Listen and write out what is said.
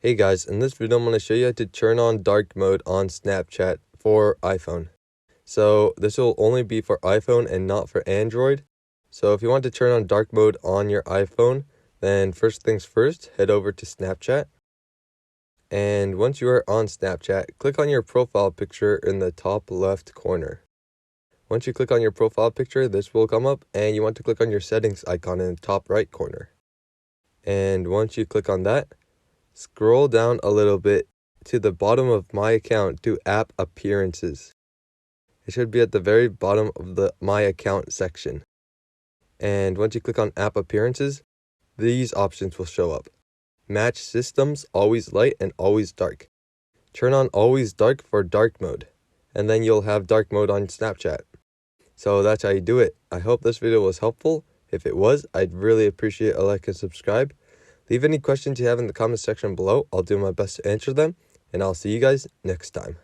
Hey guys, in this video I'm going to show you how to turn on dark mode on Snapchat for iPhone. So this will only be for iPhone and not for Android. So if you want to turn on dark mode on your iPhone, then first things first, head over to Snapchat. And once you are on Snapchat, click on your profile picture in the top left corner. Once you click on your profile picture, this will come up and you want to click on your settings icon in the top right corner. And once you click on that, scroll down a little bit to the bottom of My Account to App Appearances. It should be at the very bottom of the My Account section. And once you click on App Appearances, these options will show up. Match systems, always light and always dark. Turn on always dark for dark mode, and then you'll have dark mode on Snapchat. So that's how you do it. I hope this video was helpful. If it was, I'd really appreciate a like and subscribe. Leave any questions you have in the comment section below. I'll do my best to answer them, and I'll see you guys next time.